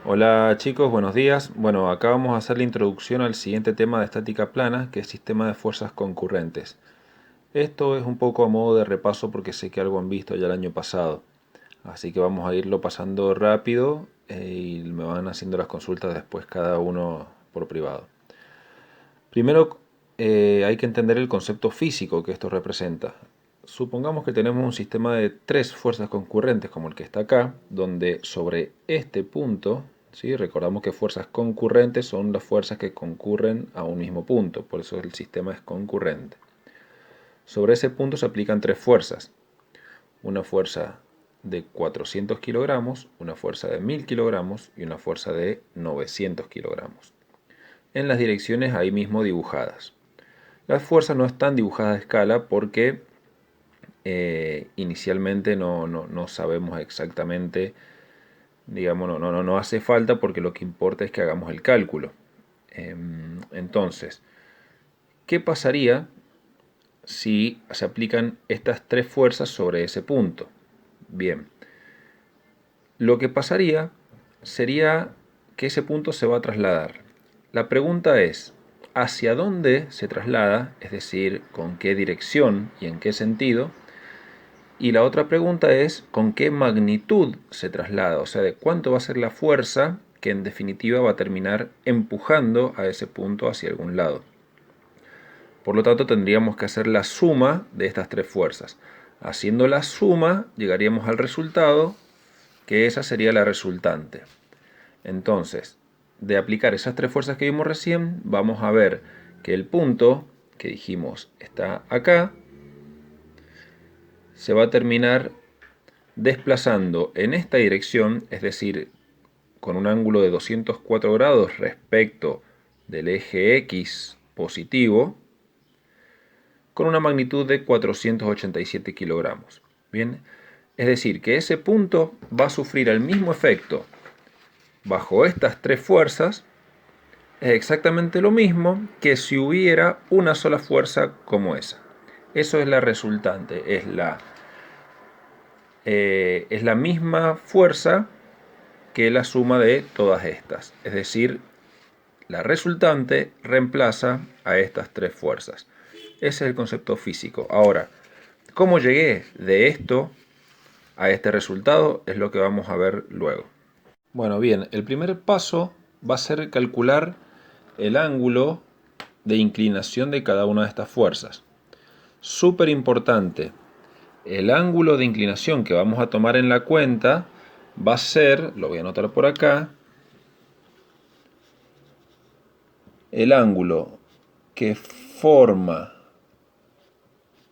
Hola chicos, buenos días. Bueno, acá vamos a hacer la introducción al siguiente tema de estática plana, que es sistema de fuerzas concurrentes. Esto es un poco a modo de repaso porque sé que algo han visto ya el año pasado. Así que vamos a irlo pasando rápido y me van haciendo las consultas después cada uno por privado. Primero hay que entender el concepto físico que esto representa. Supongamos que tenemos un sistema de tres fuerzas concurrentes como el que está acá, donde sobre este punto, ¿sí? Recordamos que fuerzas concurrentes son las fuerzas que concurren a un mismo punto, por eso el sistema es concurrente. Sobre ese punto se aplican tres fuerzas, una fuerza de 400 kilogramos, una fuerza de 1000 kilogramos y una fuerza de 900 kilogramos, en las direcciones ahí mismo dibujadas. Las fuerzas no están dibujadas a escala porque inicialmente no sabemos exactamente, digamos, no hace falta porque lo que importa es que hagamos el cálculo. Entonces, ¿qué pasaría si se aplican estas tres fuerzas sobre ese punto? Bien, lo que pasaría sería que ese punto se va a trasladar. La pregunta es, ¿hacia dónde se traslada? Es decir, ¿con qué dirección y en qué sentido? Y la otra pregunta es, ¿con qué magnitud se traslada? O sea, ¿de cuánto va a ser la fuerza que en definitiva va a terminar empujando a ese punto hacia algún lado? Por lo tanto, tendríamos que hacer la suma de estas tres fuerzas. Haciendo la suma, llegaríamos al resultado, que esa sería la resultante. Entonces, de aplicar esas tres fuerzas que vimos recién, vamos a ver que el punto que dijimos está acá, se va a terminar desplazando en esta dirección, es decir, con un ángulo de 204 grados respecto del eje X positivo, con una magnitud de 487 kilogramos. Bien, es decir, que ese punto va a sufrir el mismo efecto bajo estas tres fuerzas, es exactamente lo mismo que si hubiera una sola fuerza como esa. Eso es la resultante, es la misma fuerza que la suma de todas estas. Es decir, la resultante reemplaza a estas tres fuerzas. Ese es el concepto físico. Ahora, ¿cómo llegué de esto a este resultado? Es lo que vamos a ver luego. Bueno, bien, el primer paso va a ser calcular el ángulo de inclinación de cada una de estas fuerzas. Súper importante, el ángulo de inclinación que vamos a tomar en la cuenta va a ser, lo voy a anotar por acá, el ángulo que forma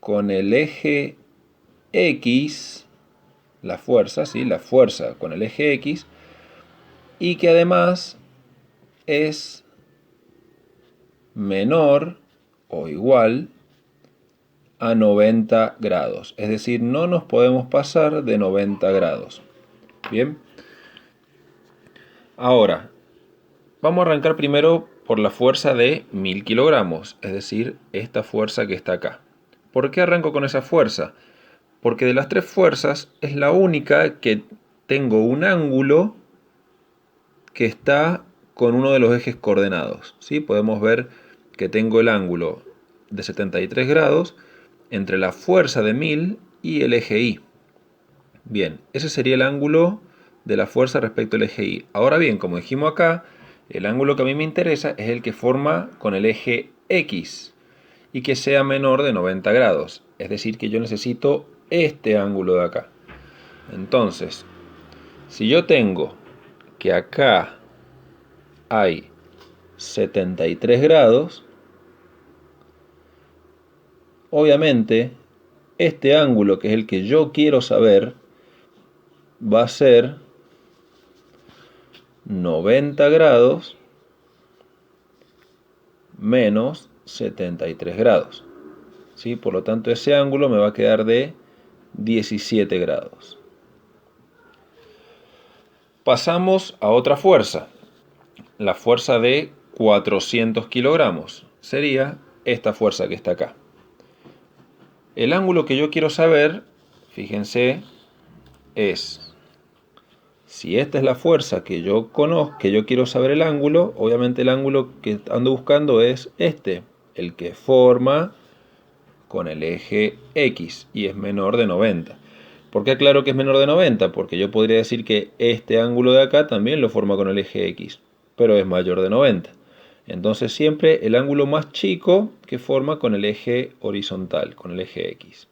con el eje X, la fuerza, ¿sí? La fuerza con el eje X, y que además es menor o igual a 90 grados. Es decir, no nos podemos pasar de 90 grados. Bien. Ahora, vamos a arrancar primero por la fuerza de 1000 kilogramos, es decir, esta fuerza que está acá. ¿Por qué arranco con esa fuerza? Porque de las tres fuerzas es la única que tengo un ángulo que está con uno de los ejes coordenados. ¿Sí? Podemos ver que tengo el ángulo de 73 grados entre la fuerza de 1000 y el eje Y. Bien, ese sería el ángulo de la fuerza respecto al eje Y. Ahora bien, como dijimos acá, el ángulo que a mí me interesa es el que forma con el eje X y que sea menor de 90 grados. Es decir, que yo necesito este ángulo de acá. Entonces, si yo tengo que acá hay 73 grados, obviamente este ángulo, que es el que yo quiero saber, va a ser 90 grados menos 73 grados. ¿Sí? Por lo tanto, ese ángulo me va a quedar de 17 grados. Pasamos a otra fuerza, la fuerza de 400 kilogramos. Sería esta fuerza que está acá. El ángulo que yo quiero saber, fíjense, es Si esta es la fuerza que yo conozco, que yo quiero saber el ángulo, obviamente el ángulo que ando buscando es este, el que forma con el eje X y es menor de 90. ¿Por qué aclaro que es menor de 90? Porque yo podría decir que este ángulo de acá también lo forma con el eje X, pero es mayor de 90. Entonces siempre el ángulo más chico que forma con el eje horizontal, con el eje X.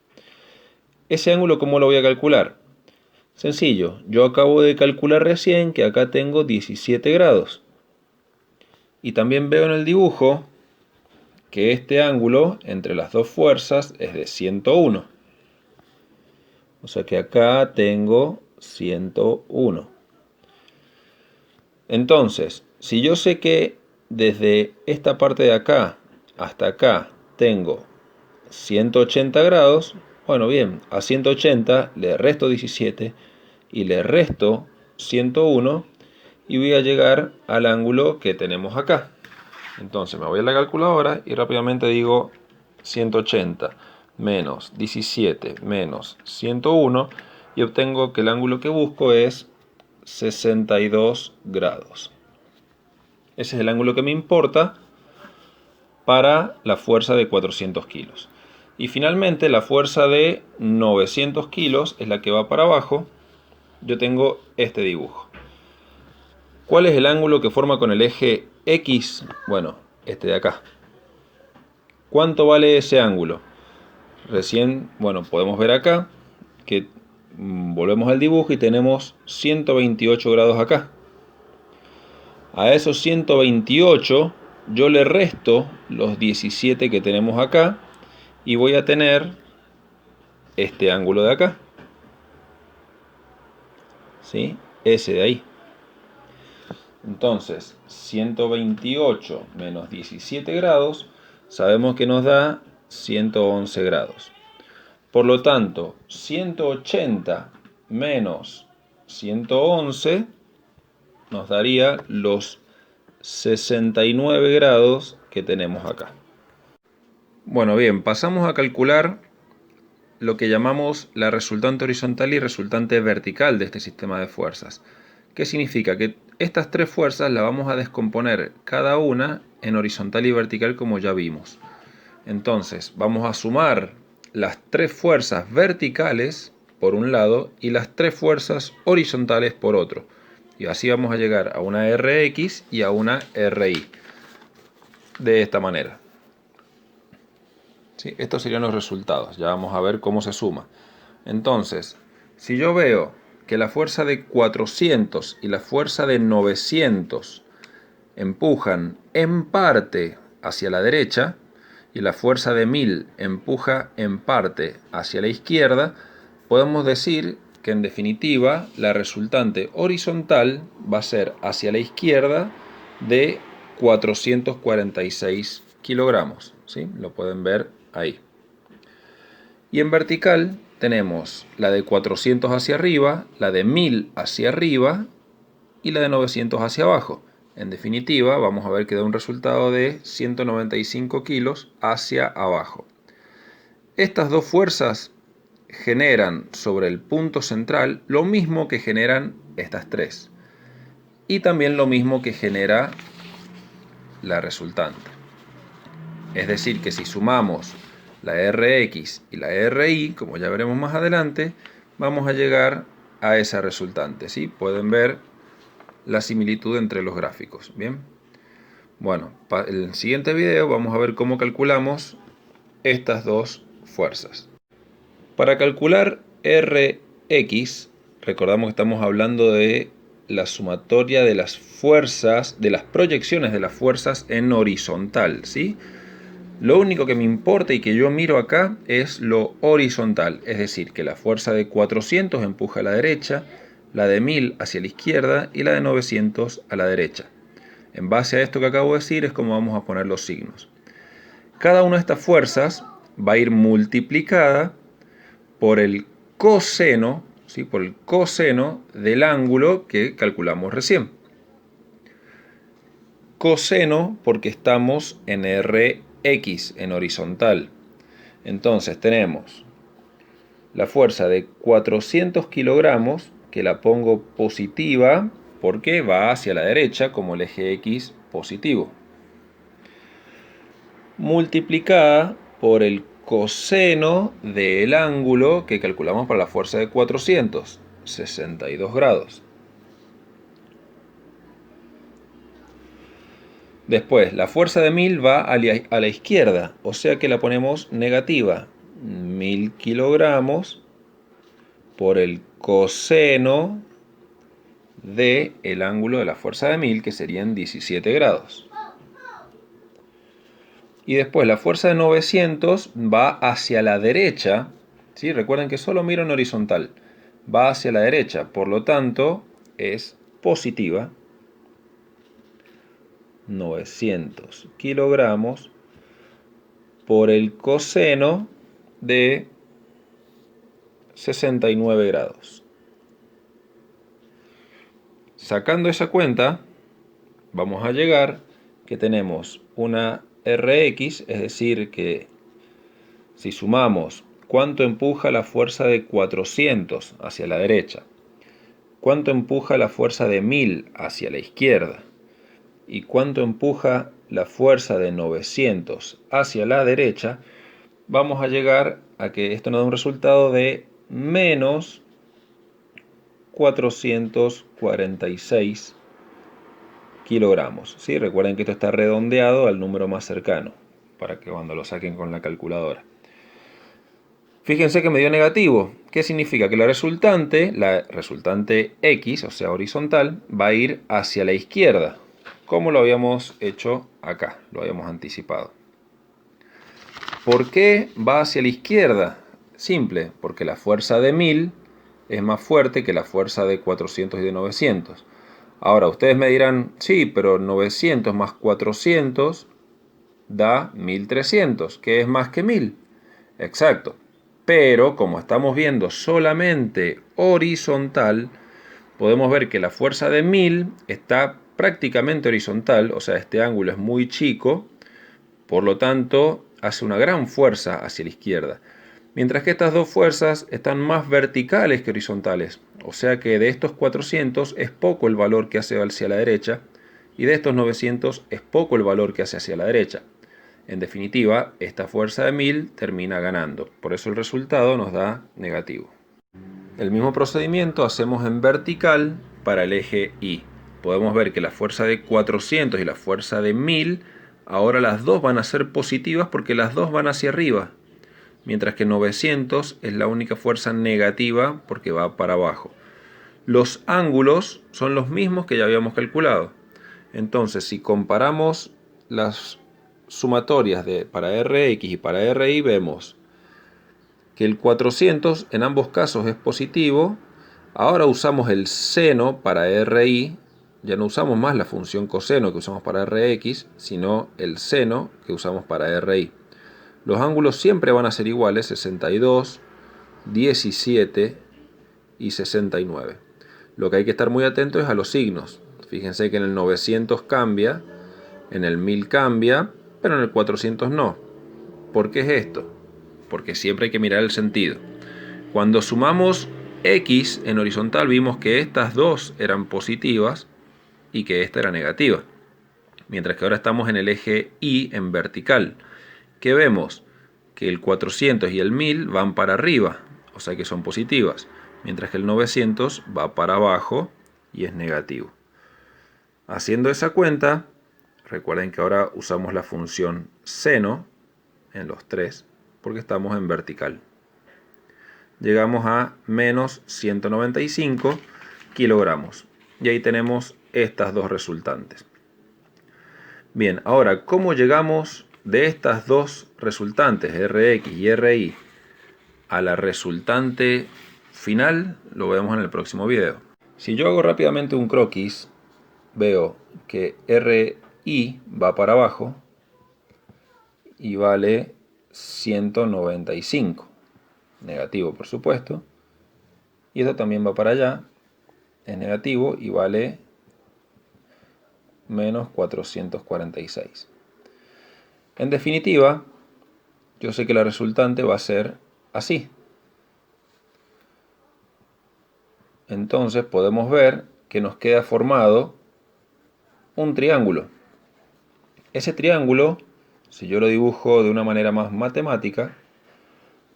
¿Ese ángulo cómo lo voy a calcular? Sencillo, yo acabo de calcular recién que acá tengo 17 grados. Y también veo en el dibujo que este ángulo entre las dos fuerzas es de 101. O sea que acá tengo 101. Entonces, si yo sé que desde esta parte de acá hasta acá tengo 180 grados, bueno, bien, a 180 le resto 17 y le resto 101 y voy a llegar al ángulo que tenemos acá. Entonces me voy a la calculadora y rápidamente digo 180 menos 17 menos 101 y obtengo que el ángulo que busco es 62 grados. Ese es el ángulo que me importa para la fuerza de 400 kilos. Y finalmente la fuerza de 900 kilos es la que va para abajo. Yo tengo este dibujo. ¿Cuál es el ángulo que forma con el eje X? Bueno, este de acá. ¿Cuánto vale ese ángulo? Recién, bueno, podemos ver acá que volvemos al dibujo y tenemos 128 grados acá. A esos 128 yo le resto los 17 que tenemos acá y voy a tener este ángulo de acá. ¿Sí? Ese de ahí. Entonces, 128 menos 17 grados, sabemos que nos da 111 grados. Por lo tanto, 180 menos 111 nos daría los 69 grados que tenemos acá. Bueno, bien, pasamos a calcular lo que llamamos la resultante horizontal y resultante vertical de este sistema de fuerzas. ¿Qué significa? Que estas tres fuerzas las vamos a descomponer cada una en horizontal y vertical como ya vimos. Entonces, vamos a sumar las tres fuerzas verticales por un lado y las tres fuerzas horizontales por otro. Y así vamos a llegar a una Rx y a una Ri. De esta manera. ¿Sí? Estos serían los resultados. Ya vamos a ver cómo se suma. Entonces, si yo veo que la fuerza de 400 y la fuerza de 900 empujan en parte hacia la derecha y la fuerza de 1000 empuja en parte hacia la izquierda, podemos decir que en definitiva la resultante horizontal va a ser hacia la izquierda de 446 kilogramos. ¿Sí? Lo pueden ver ahí. Y en vertical tenemos la de 400 hacia arriba, la de 1000 hacia arriba y la de 900 hacia abajo. En definitiva, vamos a ver que da un resultado de 195 kilos hacia abajo. Estas dos fuerzas generan sobre el punto central lo mismo que generan estas tres. Y también lo mismo que genera la resultante. Es decir, que si sumamos la Rx y la Ri, como ya veremos más adelante, vamos a llegar a esa resultante. ¿Sí? Pueden ver la similitud entre los gráficos. Bien. Bueno, en el siguiente video vamos a ver cómo calculamos estas dos fuerzas. Para calcular Rx, recordamos que estamos hablando de la sumatoria de las fuerzas, de las proyecciones de las fuerzas en horizontal, ¿sí? Lo único que me importa y que yo miro acá es lo horizontal, es decir, que la fuerza de 400 empuja a la derecha, la de 1000 hacia la izquierda y la de 900 a la derecha. En base a esto que acabo de decir es como vamos a poner los signos. Cada una de estas fuerzas va a ir multiplicada por el coseno, ¿sí? Por el coseno del ángulo que calculamos recién. Coseno porque estamos en Rx, en horizontal. Entonces tenemos la fuerza de 400 kilogramos que la pongo positiva porque va hacia la derecha como el eje X positivo. Multiplicada por el coseno del ángulo que calculamos para la fuerza de 400, 62 grados. Después, la fuerza de 1000 va a la izquierda, o sea que la ponemos negativa. 1000 kilogramos por el coseno del ángulo de la fuerza de 1000, que serían 17 grados. Y después la fuerza de 900 va hacia la derecha, ¿sí? Recuerden que solo miro en horizontal. Va hacia la derecha, por lo tanto es positiva. 900 kilogramos por el coseno de 69 grados. Sacando esa cuenta, vamos a llegar que tenemos una Rx, es decir, que si sumamos cuánto empuja la fuerza de 400 hacia la derecha, cuánto empuja la fuerza de 1000 hacia la izquierda y cuánto empuja la fuerza de 900 hacia la derecha, vamos a llegar a que esto nos da un resultado de menos 446 kilogramos. ¿Sí? Recuerden que esto está redondeado al número más cercano, para que cuando lo saquen con la calculadora. Fíjense que me dio negativo. ¿Qué significa? Que la resultante X, o sea horizontal, va a ir hacia la izquierda, como lo habíamos hecho acá, lo habíamos anticipado. ¿Por qué va hacia la izquierda? Simple, porque la fuerza de 1000 es más fuerte que la fuerza de 400 y de 900. Ahora, ustedes me dirán, sí, pero 900 más 400 da 1300, que es más que 1000. Exacto. Pero, como estamos viendo solamente horizontal, podemos ver que la fuerza de 1000 está prácticamente horizontal, o sea, este ángulo es muy chico, por lo tanto, hace una gran fuerza hacia la izquierda. Mientras que estas dos fuerzas están más verticales que horizontales. O sea que de estos 400 es poco el valor que hace hacia la derecha y de estos 900 es poco el valor que hace hacia la derecha. En definitiva, esta fuerza de 1000 termina ganando. Por eso el resultado nos da negativo. El mismo procedimiento hacemos en vertical para el eje Y. Podemos ver que la fuerza de 400 y la fuerza de 1000, ahora las dos van a ser positivas porque las dos van hacia arriba. Mientras que 900 es la única fuerza negativa porque va para abajo. Los ángulos son los mismos que ya habíamos calculado. Entonces, si comparamos las sumatorias para Rx y para Ri, vemos que el 400 en ambos casos es positivo. Ahora usamos el seno para Ri, ya no usamos más la función coseno que usamos para Rx, sino el seno que usamos para Ri. Los ángulos siempre van a ser iguales, 62, 17 y 69. Lo que hay que estar muy atento es a los signos. Fíjense que en el 900 cambia, en el 1000 cambia, pero en el 400 no. ¿Por qué es esto? Porque siempre hay que mirar el sentido. Cuando sumamos X en horizontal vimos que estas dos eran positivas y que esta era negativa. Mientras que ahora estamos en el eje Y en vertical. ¿Qué vemos? Que el 400 y el 1000 van para arriba, o sea que son positivas, mientras que el 900 va para abajo y es negativo. Haciendo esa cuenta, recuerden que ahora usamos la función seno en los tres, porque estamos en vertical. Llegamos a menos 195 kilogramos. Y ahí tenemos estas dos resultantes. Bien, ahora, ¿cómo llegamos de estas dos resultantes, Rx y Ri, a la resultante final? Lo vemos en el próximo video. Si yo hago rápidamente un croquis, veo que Ri va para abajo y vale 195. Negativo, por supuesto. Y esto también va para allá, es negativo y vale menos 446. En definitiva, yo sé que la resultante va a ser así. entonces podemos ver que nos queda formado un triángulo. Ese triángulo, si yo lo dibujo de una manera más matemática,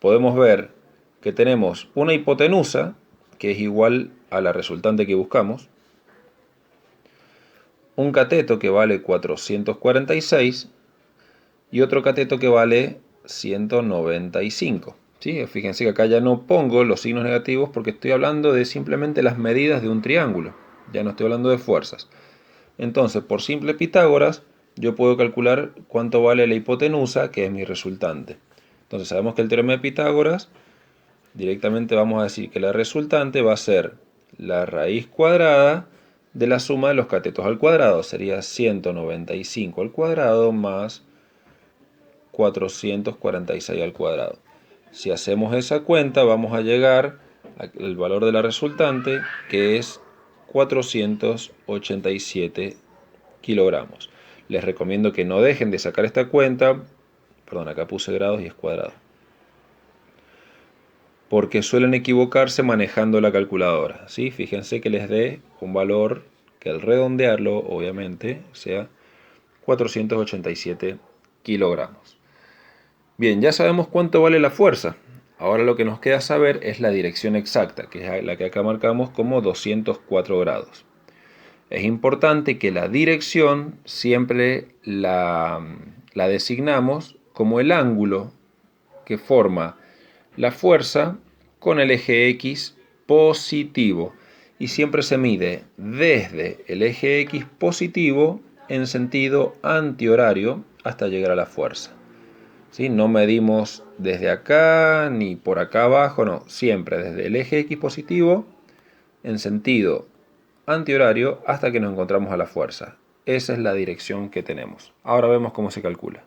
podemos ver que tenemos una hipotenusa, que es igual a la resultante que buscamos, un cateto que vale 446 y otro cateto que vale 195. ¿Sí? Fíjense que acá ya no pongo los signos negativos porque estoy hablando de simplemente las medidas de un triángulo. Ya no estoy hablando de fuerzas. Entonces, por simple Pitágoras, yo puedo calcular cuánto vale la hipotenusa, que es mi resultante. Entonces, sabemos que el teorema de Pitágoras, directamente vamos a decir que la resultante va a ser la raíz cuadrada de la suma de los catetos al cuadrado. Sería 195 al cuadrado más 446 al cuadrado. Si hacemos esa cuenta, vamos a llegar al valor de la resultante, que es 487 kilogramos. Les recomiendo que no dejen de sacar esta cuenta, perdón, acá puse grados y es cuadrado, porque suelen equivocarse manejando la calculadora, ¿sí? Fíjense que les dé un valor que al redondearlo, obviamente, sea 487 kilogramos. Bien, ya sabemos cuánto vale la fuerza. Ahora lo que nos queda saber es la dirección exacta, que es la que acá marcamos como 204 grados. Es importante que la dirección siempre la designamos como el ángulo que forma la fuerza con el eje X positivo. Y siempre se mide desde el eje X positivo en sentido antihorario hasta llegar a la fuerza. ¿Sí? No medimos desde acá ni por acá abajo, no, siempre desde el eje X positivo en sentido antihorario hasta que nos encontramos a la fuerza. Esa es la dirección que tenemos. Ahora vemos cómo se calcula.